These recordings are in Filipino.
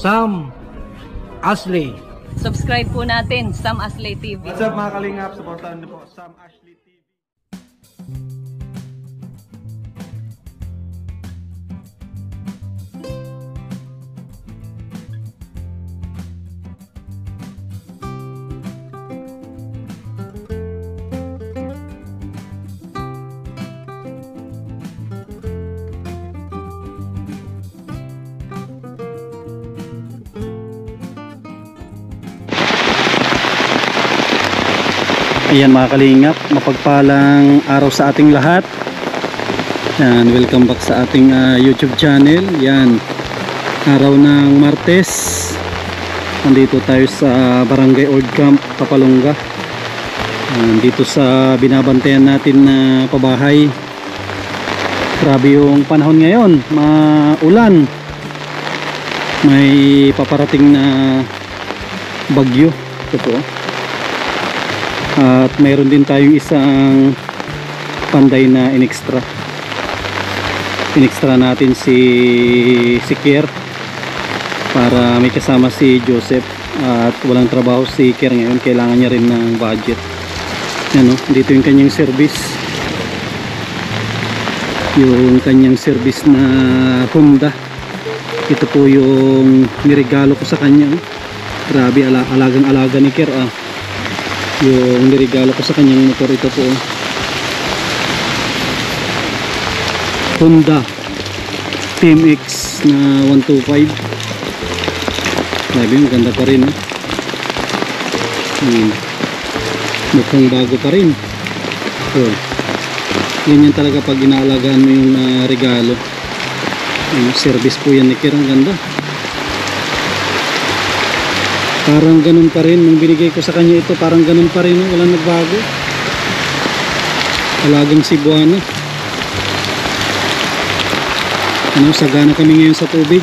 Sam Ashley. Subscribe po natin, Sam Ashley TV. What's up mga kalingap? Supportahan niyo po Sam Ashley TV. Ayan mga kalingap, mapagpalang araw sa ating lahat. Yan, welcome back sa ating YouTube channel. Yan, araw ng Martes. Nandito tayo sa Barangay Old Camp, Kapalonga. Dito sa binabantayan natin na pabahay. Grabe yung panahon ngayon, maulan. May paparating na bagyo. Ito. At mayroon din tayong isang panday na inextra natin si Kier para may kasama si Joseph at walang trabaho si Kier ngayon, kailangan niya rin ng budget. Yan, no? Dito yung kanyang service na Honda. Ito po yung niregalo ko sa kanya. Grabe, alagang-alaga ni Kier yung niregalo ko sa kanyang motor. Ito po Honda TMX na 125. Grabe, maganda pa rin mukhang bago pa rin. Yan talaga pag inaalagaan mo yung regalo. Service po yan ni Kier. Ang ganda, parang ganun pa rin nung binigay ko sa kanya ito, parang ganun pa rin, walang nagbago. Alagang Cebuano. Sagana kami ngayon sa tubig.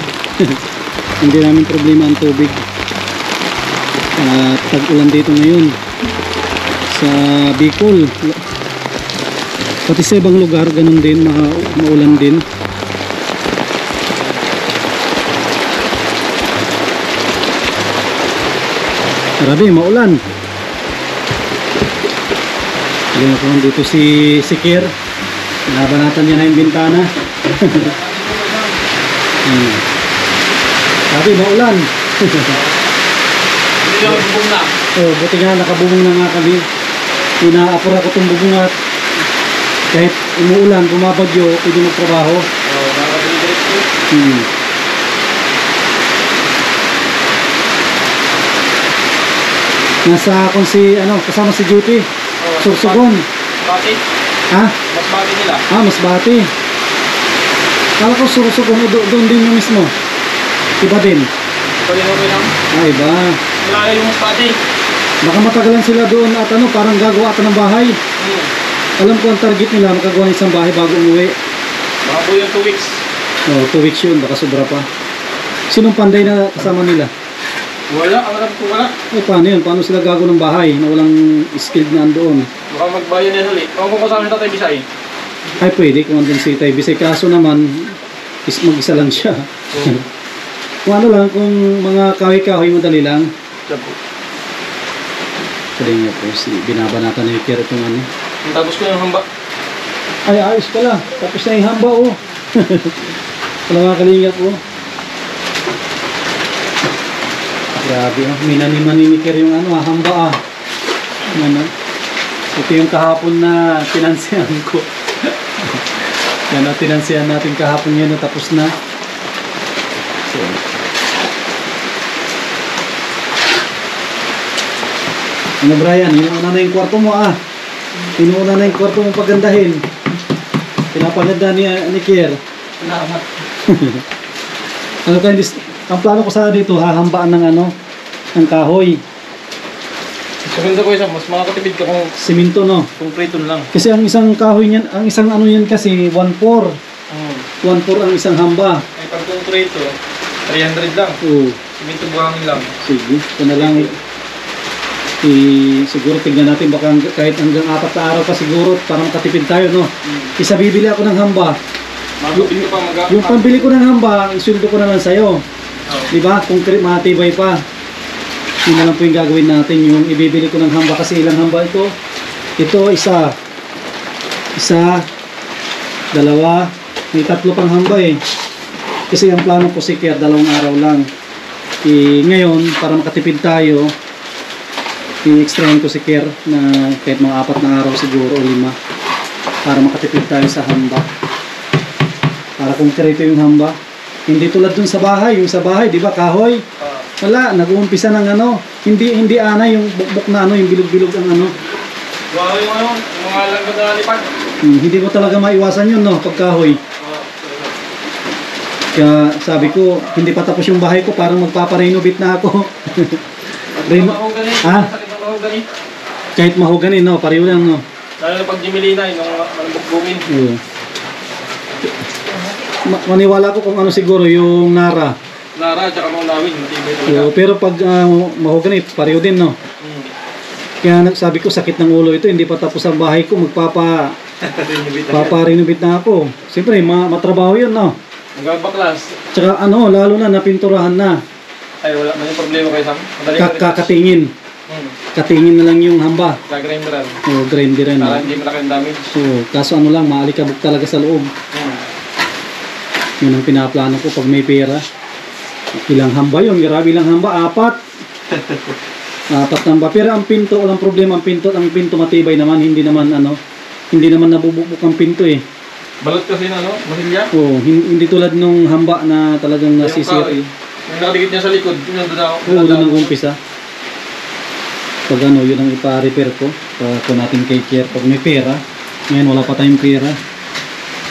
Hindi namin problema ang tubig. Tag-ulan dito ngayon sa Bicol, pati sa ibang lugar ganun din, maulan din. Grabe, maulan. Ayan ako, dito si Kier. Nabanatan niya na yung bintana. Grabe, maulan. Hindi lang bubong na. Buti nga, nakabubong na nga kami. Inaapura ko itong bubong at kahit umuulan, bumabagyo, pwede magtrabaho. Nasa kasama si Duty. Sursugon. Bati? Ha? Masbati nila. Masbati. Kala ko Sursugon, doon din yung mismo. Iba din. Pali-hori lang. Iba. Wala yung Masbati. Baka matagalan sila doon at parang gagawa ata ng bahay. Alam ko ang target nila, makagawa ng isang bahay bago umuwi. Baka po yung 2 weeks. 2 weeks yun, baka sobra pa. Sinong panday na kasama nila? Wala, ang alam ko wala. Paano yun? Paano sila gago ng bahay na walang skilled na andoon? Baka magbayan yan ulit. Kung kasama ni Tatay Bisay. Ay pwede, kung andun si Tay Bisay. Kaso naman, mag-isa lang siya. Kung ano lang, kung mga kahoy-kahoy, madali lang. Pwede nga po, binabanatan ni Kier itong Tapos ko yung hamba. Ay, ayos pala. Tapos na yung hamba, Wala mga kalingap, Grabe, minaniman ni Kier yung hamba, Ito yung kahapon na tinansiyan ko. Yan, tinansiyan natin kahapon yan, tapos na. So, Brian, inuuna na yung kwarto mo, Inuuna na yung kwarto mo pagandahin. Pinapaganda ni Kier. Salamat. Ang plano ko sana dito, hahambaan ng kahoy. Sabihin ko mas makakatipid ka kung Simento, no? concrete lang. Kasi ang isang kahoy niyan, ang isang yan kasi 1/4. 1/4 ang isang hamba. Ay pag concrete 300 lang. Simento buhangin lang. Sige, ito na lang. Siguro tignan natin, baka kahit hanggang 4 na araw pa siguro para makatipid tayo, no? Isa bibili ako ng hamba. Magubili ka pa Yung pambili ko ng hamba, isuldo ko na lang sa'yo. Di ba? Concrete, matibay pa. Yun na lang po yung gagawin natin. Yung ibibili ko ng hamba kasi ilang hamba ito? Ito, isa. Isa. Dalawa. May 3 pang hamba eh. Kasi ang plano ko si Kier, 2 araw lang. Ngayon, para makatipid tayo, i-extrain ko si Kier na kahit mga 4 na araw siguro o 5 para makatipid tayo sa hamba. Para konkreto yung hamba. Hindi tulad dun sa bahay. Yung sa bahay, di ba, kahoy? Wala, nag-uumpisa ng ano. Hindi ana yung bukbok na ano, yung bilog-bilog ang ano. Wow, yung ano, yung mga langgam na nalipad. Hindi mo talaga maiwasan yun, no, pag kahoy. Kaya sabi ko, hindi pa tapos yung bahay ko, parang magpaparenovate na ako. Mahogani, Ha? sakit ng mahogani. Kahit mahogani, no, pareho lang, no. Lalo na pag Jimilina, yung bukbukin. Oo. Maniwala ko kung ano siguro yung Nara. Nara, tsaka mga lawin, matibay talaga. Oo, pero pag mahogani, pareho din, no. Kaya sabi ko, sakit ng ulo ito, hindi pa tapos ang bahay ko, magpaparenovate na ako. Siyempre, matrabaho yun, no. Hanggang baklas. Tsaka ano, lalo na napinturahan na. Ay, wala man yung problema kayo, Sam. Madali ka rin. Kakatingin. Katingin na lang yung hamba. Gagrinderan. O, grinderan. Para hindi malaki ang damage. So, kaso ano lang, maalikabok talaga sa loob. Yun ang pinaplano ko pag may pera. Ilang hamba yun? Grabe ilang hamba? 4. 4 hamba. Pero ang pinto, walang problema. Ang pinto matibay naman. Hindi naman nabubukbuk ang pinto eh. Balot kasi na, no? Masilya. Oo, hindi tulad nung hamba na talagang nasisira. Yung nakadikit niya sa likod, yun nandun ako. Oo, doon ang umpisa. Pag ano, yun ang ipa-repair ko. Kung natin kay Kier. Pag may pera. Ngayon, wala pa tayong pera.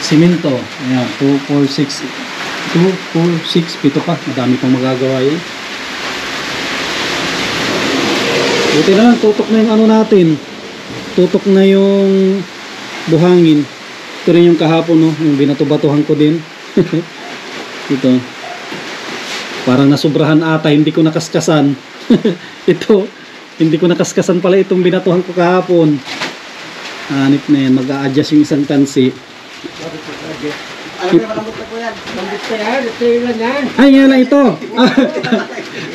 Simento. Ayan, 2, 4, 6. 7 pa. Madami pang magagawa yun. Buti na lang, tutok na yung ano natin. Tutok na yung buhangin. Ito rin yung kahapon, no? Yung binato-batuhan ko din. Ito. Parang nasubrahan ata, hindi ko nakaskasan. Ito, hindi ko nakaskasan pala itong binatuhan ko kahapon. Hanip na yan, mag-a-adjust yung isang tansi. Ay, nga lang ito.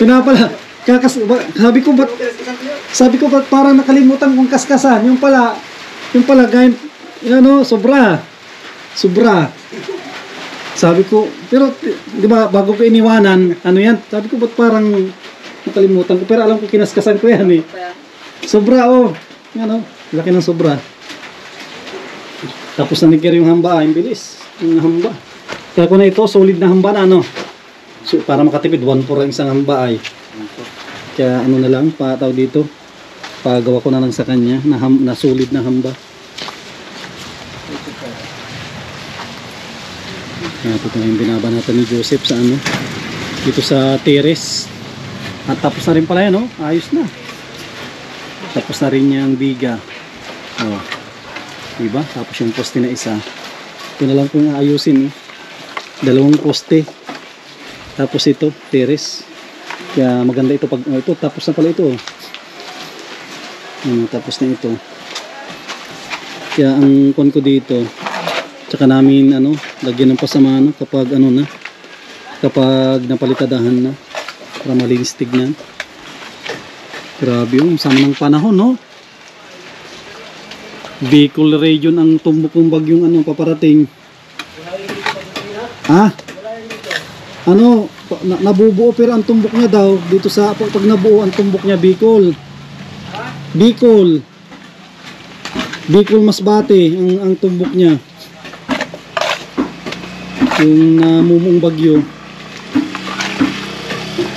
Ito na pala. Sabi ko ba't parang nakalimutan kong kaskasan. Yung pala gayun, ano, sobra. Sabi ko, pero di ba bago ko iniwanan, ano yan? Sabi ko ba't parang nakalimutan ko, pero alam ko kinaskasan ko yan eh. Sobra, oh. Yan, oh. Laki ng sobra. Tapos na nagkira yung hamba, yung bilis. Yung hamba. Kaya ko na ito, solid na hamba na, ano. So, para makatipid, 1 for ang isang hamba ay. Kaya ano na lang, pataw dito. Pagawa ko na lang sa kanya, na solid na hamba. Ito na yung binabanatan ni Joseph sa ano, dito sa terrace. At tapos na rin pala yan, oh. Ayos na. Tapos na rin yung biga. Oh. Diba? Tapos yung poste na isa. Ito na lang po yung ayusin, eh. 2 poste. Tapos ito, terrace. Kaya maganda ito pag ito, tapos na pala ito, oh. Tapos na ito. Kaya ang kon ko dito, tsaka namin ano, lagyan ng pasamano kapag ano na, kapag napalitadahan na para malinis tignan. Grabe yung sama ng panahon, no? Bicol region ang tumbok ng bagyong ano paparating. Ha? Ano, nabubuo pero ang tumbok niya daw dito sa pag nabuo ang tumbok niya Bicol. Bicol Masbate ang tumbok niya. Yung namumong bagyo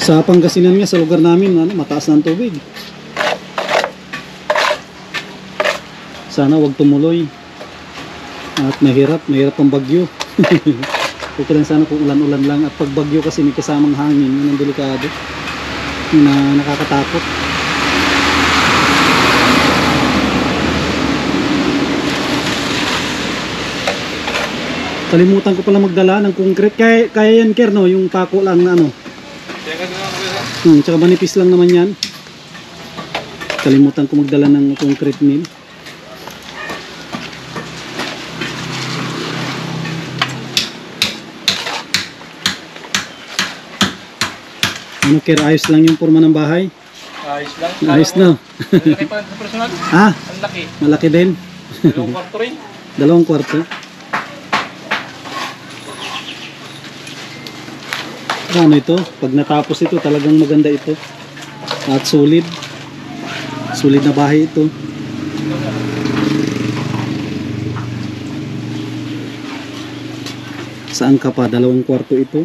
sa Pangasinan nga, sa lugar namin ano, mataas na ang tubig. Sana wag tumuloy at mahirap ang bagyo. Okay lang sana kung ulan-ulan lang, at pag bagyo kasi may kasamang hangin, yun ang delikado, yun na nakakatakot. Kalimutan ko pala magdala ng concrete. Kaya yan, Ker, no? Yung pako lang na ano. Tsaka manipis lang naman yan. Kalimutan ko magdala ng concrete mill. Ano, Kir, ayos lang yung forma ng bahay? Ayos lang. Ayos na. Ang laki pa sa personal. Ah, Ang laki. malaki din. 2 kwarto rin. 2 kwarto. Ano ito? Pag natapos ito, talagang maganda ito. At solid. Solid na bahay ito. Saan ka pa? 2 kwarto ito.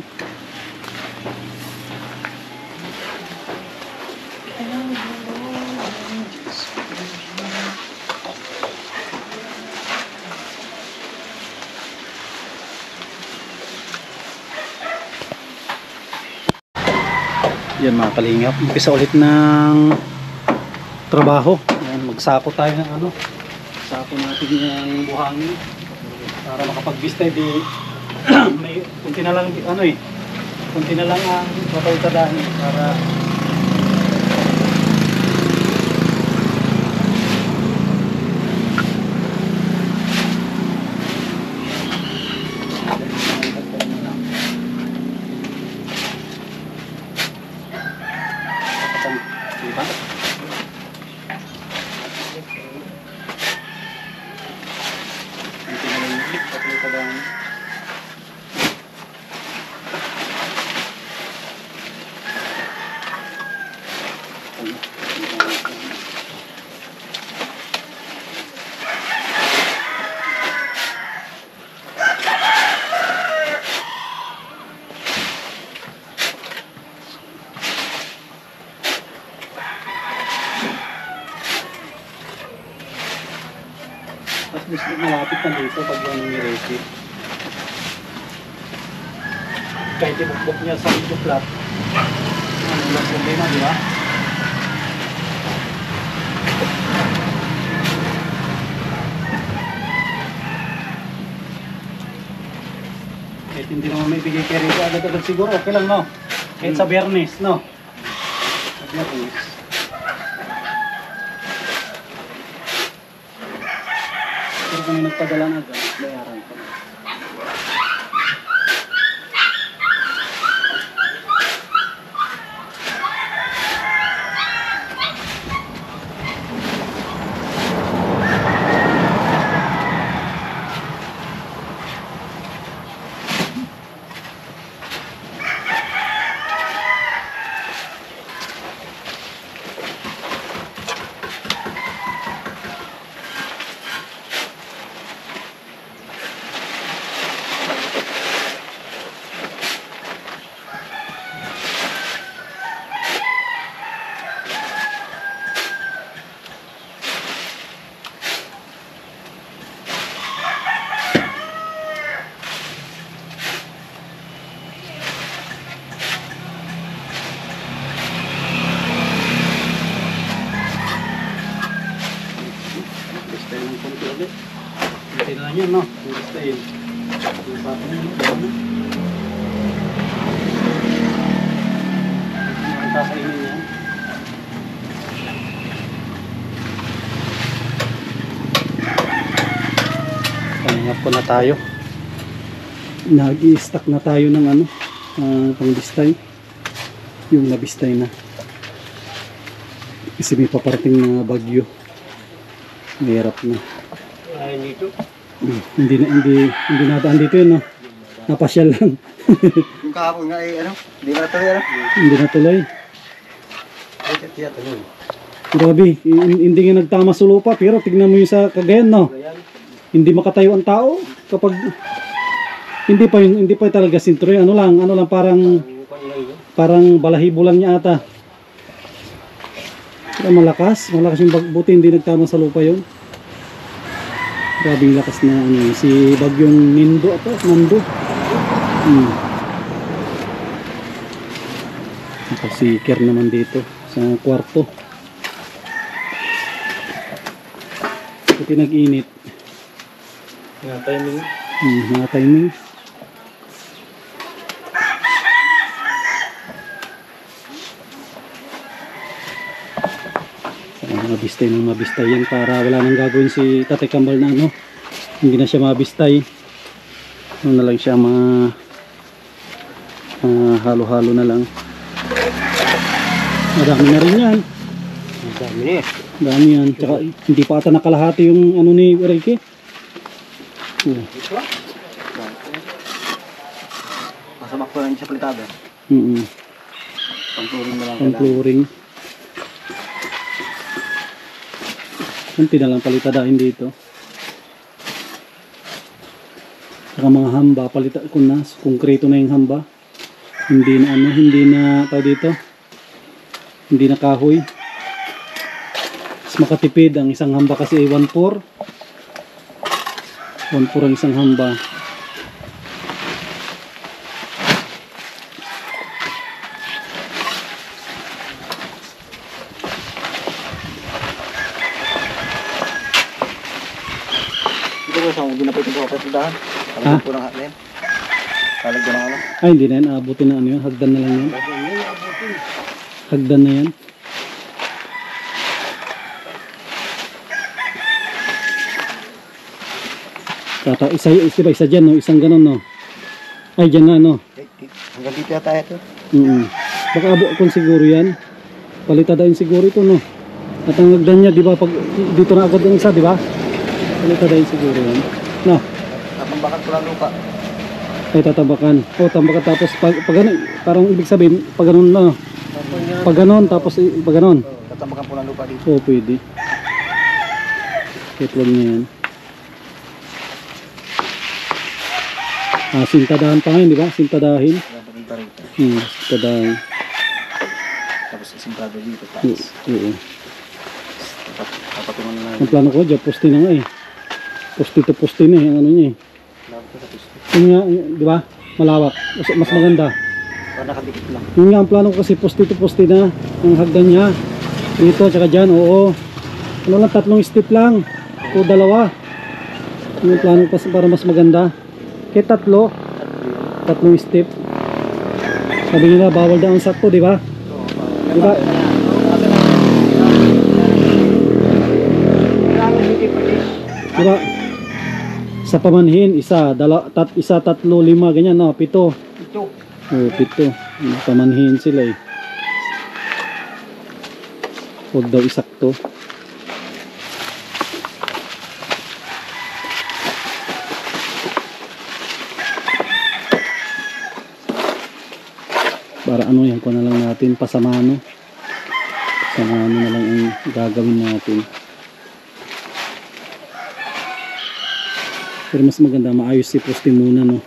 Yan mga kalingap, umpisa ulit ng trabaho. Yan, magsako tayo ng ano, sako natin yung buhangin para makapag-vista. Di may kunti na lang ano eh, kunti na lang ang mapagtadahin para diba? Mas gusto malapit na dito pag yung niresi. Kahit ibukbok niya sa video flat. Ano lang problema, di ba? Kahit hindi naman may bigay kay Rico agad-agad siguro, okay lang, no? Kahit sa Bernes, no? Sa Bernes. Pero kung nagpadala na agad, bayaran ko na. Hindi na lang yun, no? Stay. Sasainin yan. Pangingap ko na tayo. Nag-i-stack na tayo ng ano, pang-bistay. Yung nabistay na. Kasi may paparating na bagyo. Mahirap na. Ay, dito. Hindi nadaan dito yun, no? Napasyal lang. Yung kahapon nga ano? Hindi ba natuloy ano? Hindi natuloy. Grabe, hindi nga nagtama sa lupa, pero tignan mo yung sa Cagayan, no? Hindi makatayo ang tao kapag hindi pa talaga sintro. Ano lang parang balahibo lang niya ata. Pero malakas yung buti hindi nagtama sa lupa yun. Grabe yung lakas na ano, si bagyong Nando. Si Ker naman dito sa kwarto. Buti nag-init. Nga timing. Mga timing. Mabistay yan para wala nang gagawin si Tatay Kambal na ano. Hindi na siya mabistay. Ano na lang siya halo-halo na lang. Madami na rin yan. Ang dami na eh. Dami yan. Tsaka hindi pa ata nakalahati yung ano ni Ricky. Oh. Masamak ko lang sa palitada. Pang-flooring na lang Pang flooring. Kunti na lang palitadahin dito. Saka mga hamba, palita ko na. Konkreto na yung hamba. Hindi na ano, hindi na tao dito. Hindi na kahoy. Mas makatipid ang isang hamba kasi 1/4. 1/4 ang isang hamba. Ito ko sa hindi na pwede ko pasundahan. Ha? Talagyan po ng hat na yan. Talagyan ng ano. Ay, hindi na yan. Aabutin na ano yun. Hagdan na lang yan. Hagdan na yan. Tata, isa dyan, no? Isang ganon, no? Ay, dyan na, no? Hanggang dito yata ito. Baka abo kung siguro yan. Palitadain siguro ito, no? At ang hagdan niya, di ba, pag dito na agad ang isa, di ba? Palitadain siguro yan. No? Tatambakan ko lang lupa. Ay, tatabakan. O, tambakan tapos, pag ganun, parang ibig sabihin, pag ganun, no? Pag ganun, tapos, pag ganun. Tatambakan ko lang lupa dito. Oo, pwede. Ketlog niya yan. Sintadahan pa ngayon, di ba? Sintadahin. Papunta rito. Sintadahin. Tapos isimprado dito. Oo. Tapos Oo. tapatungan na lang. Ang plano ko dyan, poste na nga eh. Poste to poste na eh, ang ano niya eh. Labot ko sa pisto. Yun nga, di ba? Malawak. Mas maganda. Para nakadikit lang. Yun nga, ang plano ko kasi poste to poste na. Ang hagdan niya. Dito, tsaka dyan, oo. Ano lang, 3 step lang. O 2. Yung plano ko para mas maganda. Kaya 3 step. Sabi nila, bawal daw ang sakto, di ba? Di ba? Di ba? Sa pamanhin, isa, 3, 5, ganyan, no? 7. Ito. Oo, 7. Pamanhin sila eh. Huwag daw isakto. Para ano yan, kung na lang natin, pasamano. Pasamano na lang ang gagawin natin. Pero mas maganda, maayos si poste muna, no?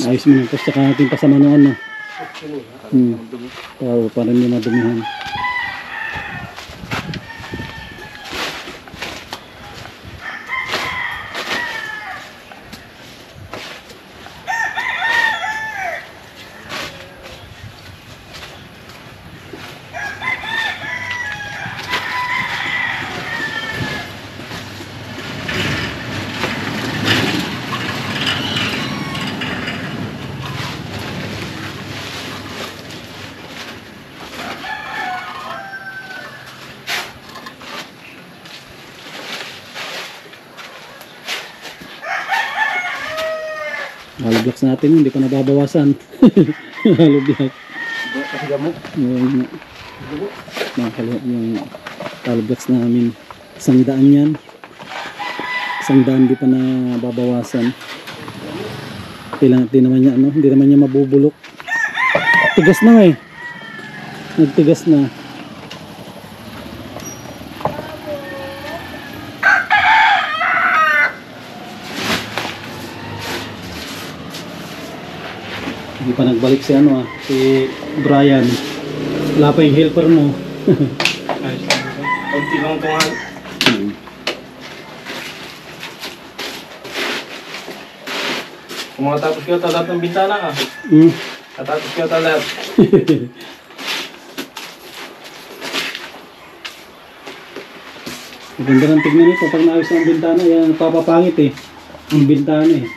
Maayos mo yung poste, tsaka natin pasamanoan, no? Para hindi madumihan. Hollow blocks natin, hindi pa nababawasan. Hollow block. Kasi gamot. Yung nakakalimutan yung hollow blocks namin. 100 yan. 100 hindi pa nababawasan. Hindi naman niya, ano, hindi naman niya mabubulok. Tigas na nga eh. Nagtigas na. Hindi pa nagbalik si ano si Brian. Wala pa yung helper mo. Ayos lang. Kunti lang ito nga. Kung makatapos ko lahat ng bintana ka. Katapos ko lahat. Maganda ng tignan ito pag naayos ang bintana. Yan, papapangit eh. Ang bintana eh.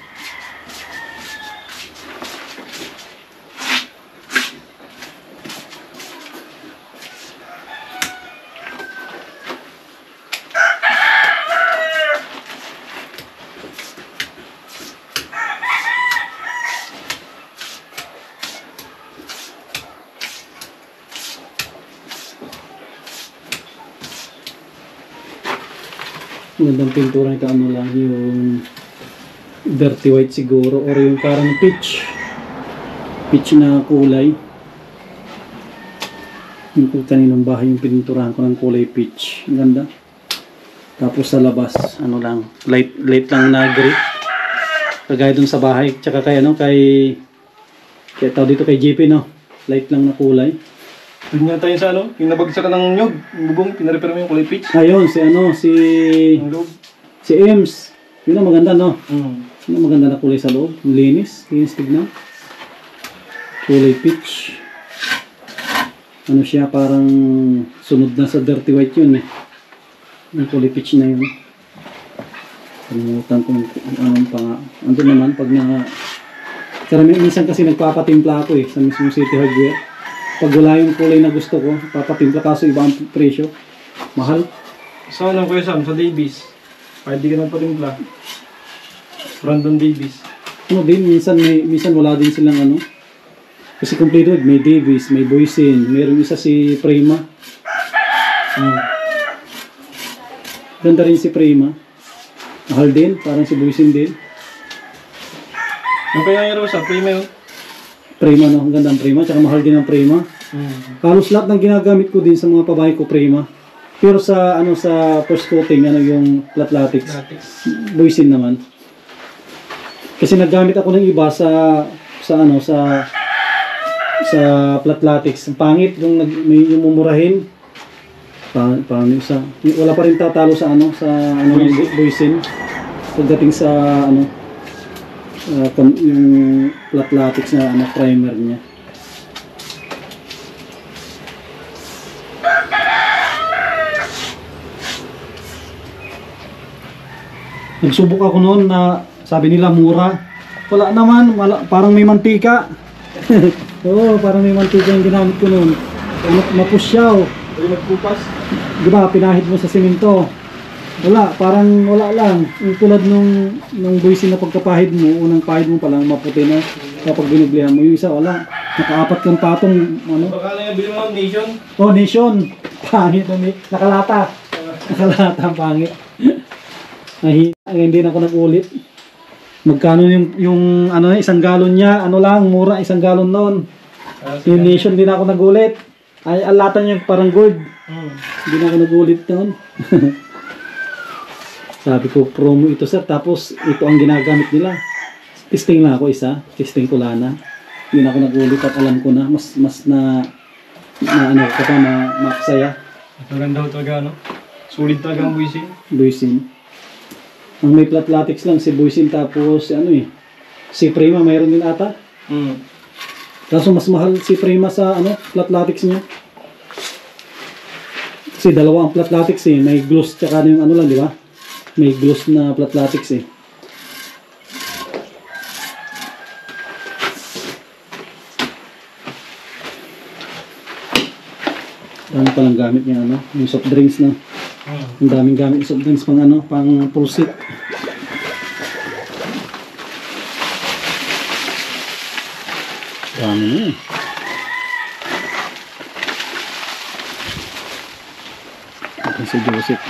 Magandang pintura ito, ano lang, yung dirty white siguro, or yung parang peach na kulay. Yung kaninong bahay yung pininturahan ko ng kulay peach. Ang ganda. Tapos sa labas, ano lang, light lang na gray. Kagaya dun sa bahay, tsaka kay tao dito kay JP, no? Light lang na kulay. Yun nga tayo sa ano, yung nabagsakan ng nyug, yung bubong, pinarepare mo yung kulay peach. Ayun, Yung loob. si Ems. Yun ang maganda, no? Mm. Yun ang maganda na kulay sa loob. Linis tignan. Kulay peach. Ano siya, parang sunod na sa dirty white yun eh. Yung kulay peach na yun. Kalimutan ko anong pa. Andun naman, pag minsan kasi nagpapatimpla ako eh, sa mismong City Hardware. Pag wala yung kulay na gusto ko, papatimpla kaso iba ang presyo. Mahal. Saan lang Kuya Sam? Sa Davies. Kahit di ka nagpatimpla. Brandon Davies. Ano din, minsan wala din silang ano. Kasi kompleto, may Davies, may Boysen, mayroong isa si Prima. Ganda rin si Prima. Mahal din, parang si Boysen din. Yung kaya yung Rosa, Prima yun. Prima, no? Ang ganda ang Prima, tsaka mahal din ang Prima. Halos lahat ng ginagamit ko din sa mga pabahay ko Prima. Pero sa first coating, yung flat latex, Boysen naman. Kasi naggamit ako ng iba sa flat latex. Ang pangit yung mumurahin. Paano isa? Wala pa rin tatalo sa ng Boysen. Pagdating sa yung flat latex na primer niya. Nagsubok ako noon na sabi nila mura. Wala naman, parang may mantika. Oo, parang may mantika yung ginamit ko noon. Mapusyaw. Pwede magkupas. Diba, pinahid mo sa simento. Wala, parang wala lang. Yung tulad nung Boysen na pagkapahid mo, unang pahid mo palang maputi na. Kapag binublihan mo, yung isa wala. Nakaapat kang patong, Baka na yung bilhin mo, Nation. Oh, Nation. Pangit na nakalata. Nakalata, pangit. Hindi na ako nag-ulit. Magkano yung isang galon niya, mura, isang galon noon. Yung Nation, hindi na ako nag-ulit. Ay, alatan niya parang gold. Hindi na ako nag-ulit noon. Sabi ko, promo ito sir, tapos ito ang ginagamit nila. Testing lang ako isa, testing ko lana. Hindi na ako nag-ulit at alam ko na, mas makasaya. Ito ganda talaga, sulit talaga ang Boysen. Boysen. Ang may flat latex lang si Boysen, tapos si Prima mayroon din ata. Kaso mas mahal si Prima sa flat latex niya. Kasi dalawa ang flat latex eh, may gloss tsaka yung lang, di ba? May gloss na flat latex eh. Dami palang gamit niya yung soft drinks na. Ang daming gamit soft drinks pang pang pulsit. Dami na eh. Ito si Joseph.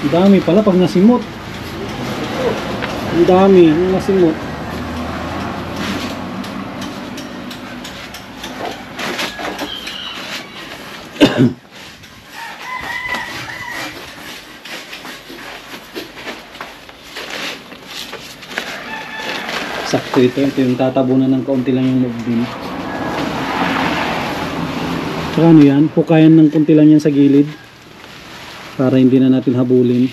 Ang dami pala pag nasimot. Ang dami yung nasimot. Sakto ito yung tatabunan ng kaunti lang yung loob din. Saka yan, hukayan ng kaunti lang yan sa gilid para hindi na natin habulin.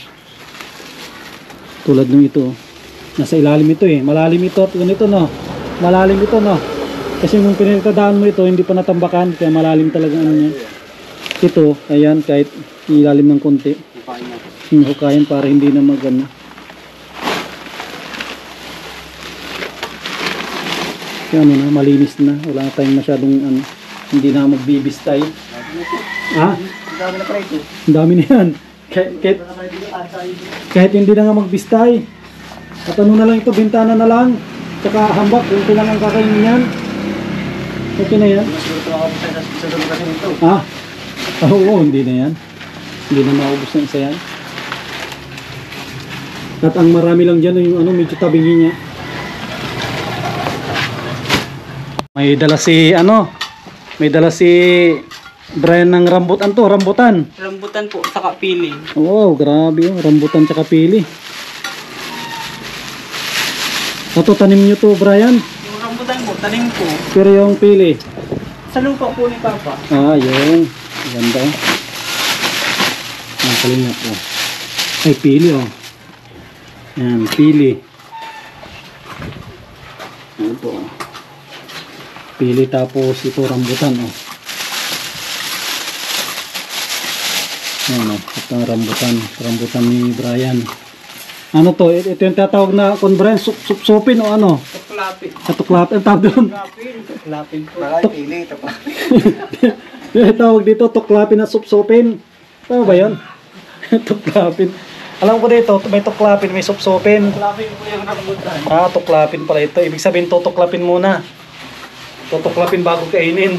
Tulad nung ito, nasa ilalim ito malalim ito at ganito malalim ito kasi kung pinagdadaan mo ito hindi pa natambakan kaya malalim talaga niya. Ito, ayan, kahit ilalim ng konti hukayan para hindi na kaya malinis na, wala na tayong masyadong hindi na magbibis tayo. Ang dami na pala ito. Ang dami na yan. kahit hindi na nga magbistay. At ano na lang ito, bintana na lang. Tsaka hambak, kung lang ang kakainin yan. Okay na yan. Mas gusto ako sa dulo kasi nito. Ah, oo, hindi na yan. Hindi na maubos ng isa yan. At ang marami lang dyan, yung ano, medyo tabingi niya. May dala si, may dala si Brian ng rambutan to, rambutan. Rambutan po, saka pili. Wow, grabe oh, rambutan tsaka pili. Ito, tanim nyo to, Brian. Yung rambutan po, tanim po. Pero yung pili. Sa lupa po ni Papa. Ah, yun. Ganda oh. Ang kalingap oh. Ay, pili oh. Yan, pili. Ano po oh. Pili tapos ito rambutan oh. Yan oh. Ito ang rambutan ni Brian. Ano to? Ito yung tatawag na Brian, supin o ano? Tuklapin. Katuklapin. Ang tawag doon. Tuklapin po. Baka pili ito pa. Yung tawag dito, tuklapin na supsupin. Tama ba yun? Tuklapin. Alam ko dito, may tuklapin, may supsupin. Tuklapin po yung rambutan. Ah, tuklapin pala ito. Ibig sabihin, tutuklapin muna. Tutuklapin bago kainin.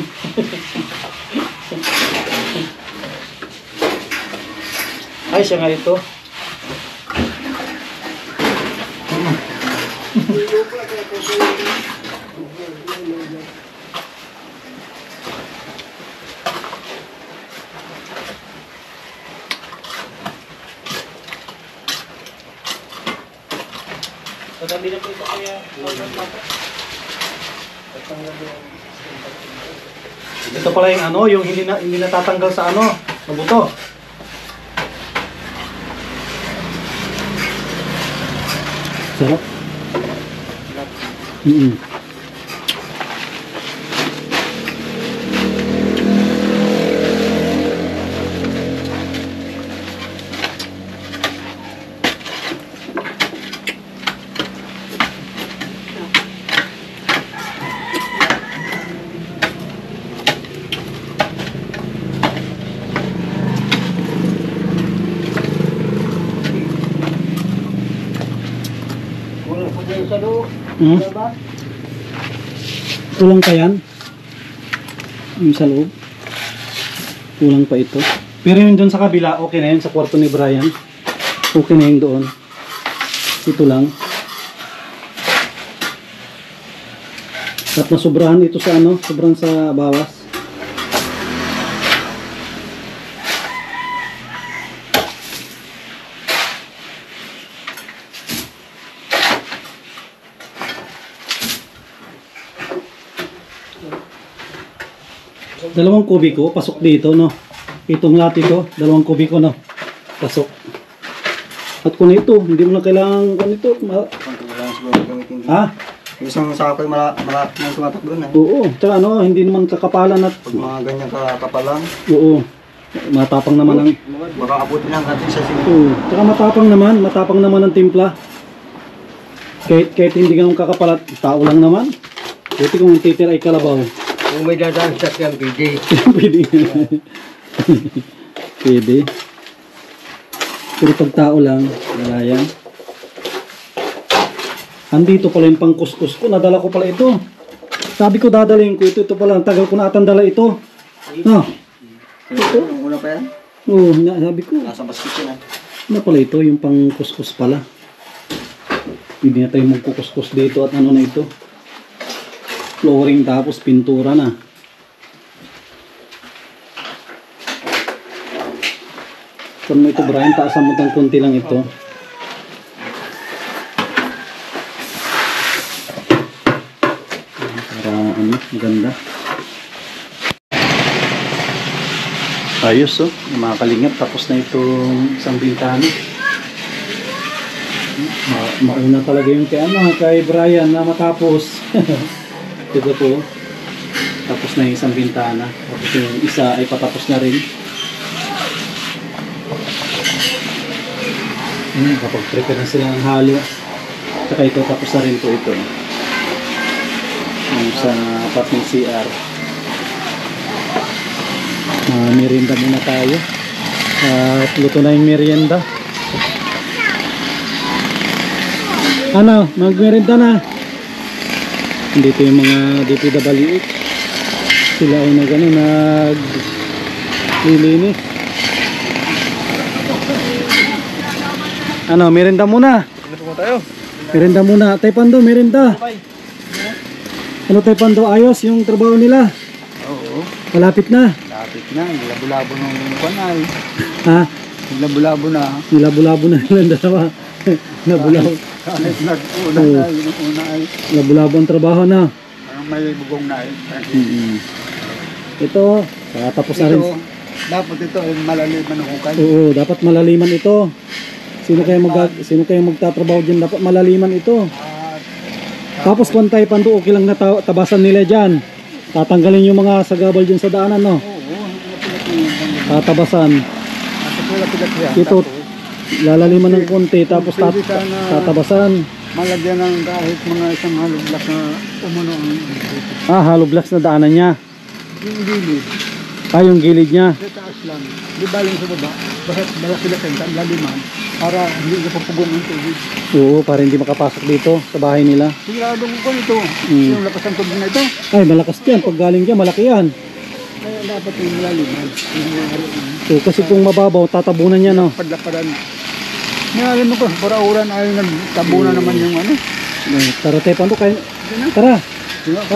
Ay, siya nga ito. Sabi na po ito kaya. Ito pala yung ano, yung hindi natatanggal sa ano, sa buto. Sarap. Hmm? Kulang pa yan? Yung sa loob? Kulang pa ito? Pero yun doon sa kabila, okay na yun sa kwarto ni Brian. Okay na yun doon. Ito lang. At nasubrahan ito sa ano? Sobrang sa bawas. Dalawang kubiko, pasok dito, no? Itong lahat ito, 2 kubiko, no? Pasok. At kung ito, hindi mo na kailangan, ganito, Kailangan siguro gamitin dito. ha? Yung isang sako yung malaki ng tumatak doon eh. Oo, tsaka ano, hindi naman kakapalan at, Pag mga ganyan kakapalang, oo, matapang naman ang, baka abutin lang natin sa sino. oo, tsaka matapang naman ang timpla. Kahit hindi ganun kakapalat, tao lang naman. Buti kung ang titira ay kalabaw. Kung may dadaan sa kiyang PJ. Pwede. Pwede. Pero pag tao lang, wala yan. Andito pala yung pangkuskus ko. Nadala ko pala ito. Sabi ko dadalhin ko ito. Ito pala. Ang tagal ko na atandala ito. No? Ito? Yung una pa yan? Oo, sabi ko. Nasa basket yun ah. Ano pala ito? Yung pangkuskus pala. Hindi na tayo magkukuskus dito at ano na ito. Flooring tapos pintura na. Kung mo ito Brian, taasan mo tang konti lang ito. Para ano, maganda. Ayos oh, yung mga kalingap. Tapos na itong isang bintana. Mauna talaga yung kay Brian na matapos. Ito po. Tapos na yung isang bintana. Tapos yung isa ay patapos na rin. Kapag prepare na sila ng halo. Saka ito tapos na rin po ito. Yung sa part ng CR. Merinda muna tayo. At luto na yung merienda. Ano, magmerienda na. Dito yung mga DPWH. Sila ay naglilinis. Ano, merienda muna. Merienda muna. Tay Pando, merienda. Ano Tay Pando, ayos yung trabaho nila? Oo. Malapit na. Lapit na. Labo-labo nung kanay. Ha? Labo-labo na. Nilabo-labo na nilang dalawa. Nabulaw. Kahit nag-una Oo. na. Yung una ay Nabulabo ang trabaho na. parang may bugong na Ito, tapos na rin. Ito, dapat ito ay malaliman ng hukay. Oo, dapat malaliman ito. Sino kaya magtatrabaho diyan, dapat malaliman ito. Tapos kung Tay Pando, okay lang na tabasan nila diyan. Tatanggalin yung mga sagabal diyan sa daanan, no. Tatabasan. Ito, lalaliman ng konti tapos tatabasan. Malagyan ng kahit mga isang hollow block na umano ang Hollow blocks na daanan niya. yung gilid. Yung gilid niya. Sa taas lang. Di ba lang sa baba? Basta bala sila kanta, laliman. Para hindi napapugong ang tubig. Oo, para hindi makapasok dito sa bahay nila. Sigurado ko ito. Yung lakas ng tubig na ito. Ay, malakas yan. Pag galing dyan, malaki yan. Kaya dapat yung malaliman. So, kasi kung mababaw, tatabunan niya, no. Padlapadan. Ngayon mo ko, para uran ay nagtabunan naman yung ano. Tara, Tay Pando, kain. Tara.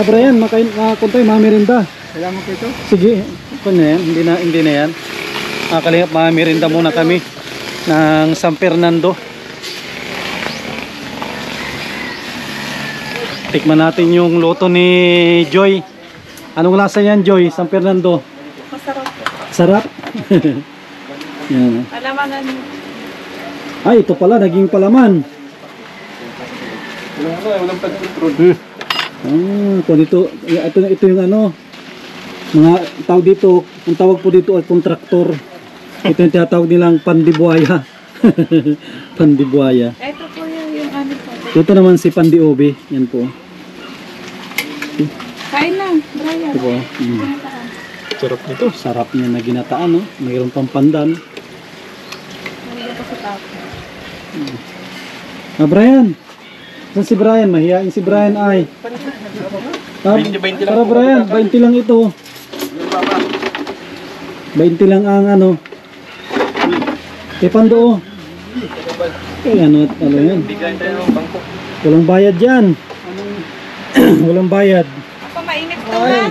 Brian, kuntay, mamirinda. Kailangan ko ito. Sige, kung na yan, hindi na yan. Kalingap, mamirinda muna kami ng San Fernando. Tikman natin yung luto ni Joy. Anong lasa yan, Joy? San Fernando? Masarap po. Sarap? Yan. Alamanan mo. Ay, ito pala, naging palaman. Walang pag-control. Kung ito yung ano, mga tawag dito, ang tawag po dito ay kontraktor. Ito yung tinatawag nilang pandibuaya. Pandibuaya. Ito po yung ano po. Ito naman si Pandiobe, yan po. Kain lang, Brian. Ito po. Sarap nito. Sarap niya na ginataan, no? Mayroon pang pandan. Nandito po sa tapo. Brian. Saan si Brian? Mahihain si Brian ay. 20 lang Para po. Brian, 20 lang ito. 20 lang ang ano. Pando. Ano yan? Bigyan tayo ng bangko. Walang bayad yan. Walang bayad. Ako mainit to ha.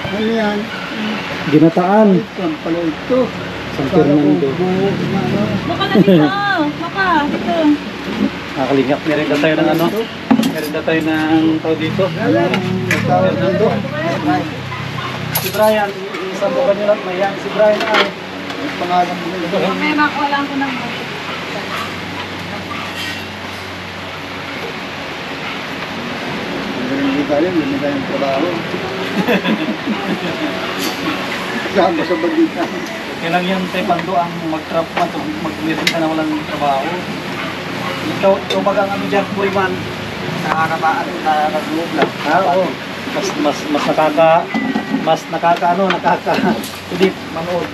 Ano yan? Ginataan. Ito pala ito. San Fernando. Maka na dito. Maka, dito. Nakalingap. Meron tayo ng ano. Meron tayo ng tao dito. San Fernando. Si Brian. Isang bukan nyo lang. Mayan si Brian ay. Pangalan mo nila. May makuha lang ko ng Hindi tayo, hindi tayong trabaho. Kasama sa bagita. Okay lang yan, Tay Pando, ang mag-meron ka na walang trabaho. Ikaw baga ang ano dyan, Puriman. Nakakabaan, nakakagulog lang. Oo. Nakaka-udip, manood.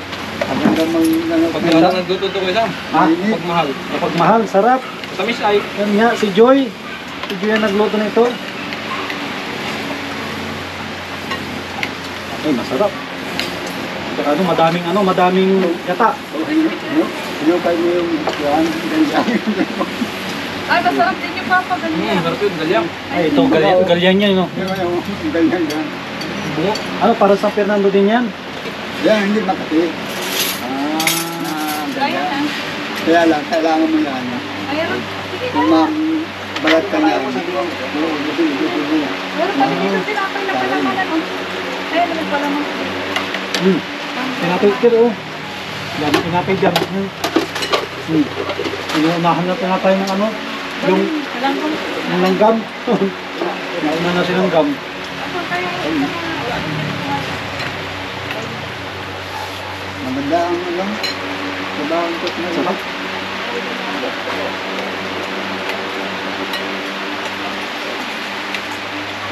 Hanggang Pag nalang nagtututo ko isang. Pagmahal. Pagmahal, sarap. Tamis ay. Yan nga, si Joy. Si Joy ang nagluto na ito. Ay, masarap. Saka madaming yata. Sino kayo mo yung yan, ganyan. Ay, masarap din yung papa ganyan. Sarap yun, galyang. Ay, ito, galyan niya, no? Ganyan yan. Bungo. Ano, para San Fernando din yan? Yan, hindi makati. Kaya na. Kaya lang, kailangan mo yan. Ayun. Sige Kung na. balat ka na. Meron kami dito tinapay na palamanan. Ayun, naman palaman. Pinapay pero, oh. Yan, pinapay dyan. Inuunahan na tayo ng ano? Yung Alam ko. langgam. Nauna na silang gam. Ako kaya. Maganda ang alam. Trabaho ko na Sarap.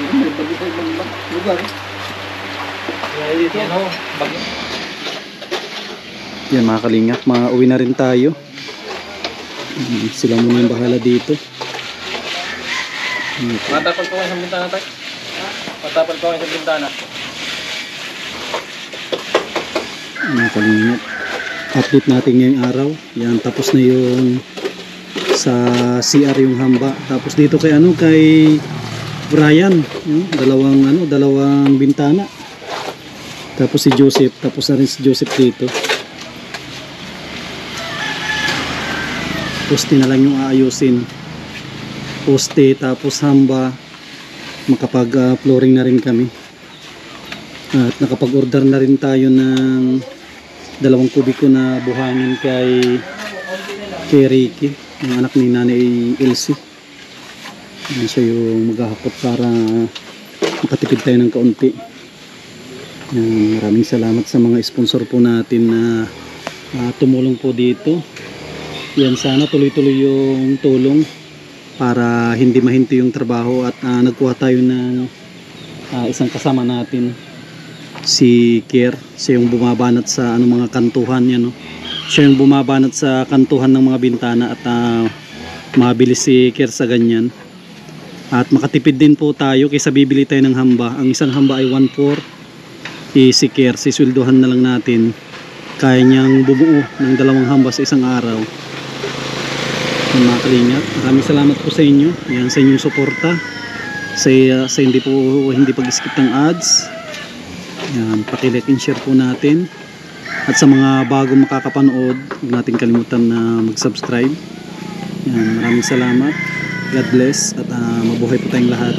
May bagi sa ibang lugar. Yan o. Yan mga kalingap, uwi na rin tayo. Sila muna yung bahala dito. Matapal ko kayo sa bintana tayo. Matapal ko kayo sa bintana. Mga kalingap, update natin ngayong araw. Yan, tapos na yung sa CR yung hamba. Tapos dito kay Brian, dalawang bintana. Tapos si Joseph, tapos na rin si Joseph dito. Poste na lang yung aayusin. Poste, tapos hamba. Makapag flooring na rin kami. At nakapag-order na rin tayo ng 2 kubiko na buhangin kay Ricky, yung anak ni Nanay Elsie. Yan siya yung maghahakot para makatipid tayo ng kaunti. Yan, maraming salamat sa mga sponsor po natin na tumulong po dito. Yan, sana tuloy-tuloy yung tulong para hindi mahinto yung trabaho at nagkuha tayo ng isang kasama natin, si Kier. Siya yung bumabanat sa mga kantuhan yan, no? Siya yung bumabanat sa kantuhan ng mga bintana at mabilis si Kier sa ganyan. At makatipid din po tayo kaysa bibili tayo ng hamba. Ang isang hamba ay 1/4. Si Kier, sisweldohan na lang natin. Kaya niyang bumuo ng 2 hamba sa isang araw. Mga kalingap, maraming salamat po sa inyo. Yan, sa inyong suporta. Sa hindi pag-skip ng ads. Yan, paki-like and share po natin. At sa mga bagong makakapanood, huwag natin kalimutan na mag-subscribe. Yan, maraming salamat. God bless at mabuhay po tayong lahat.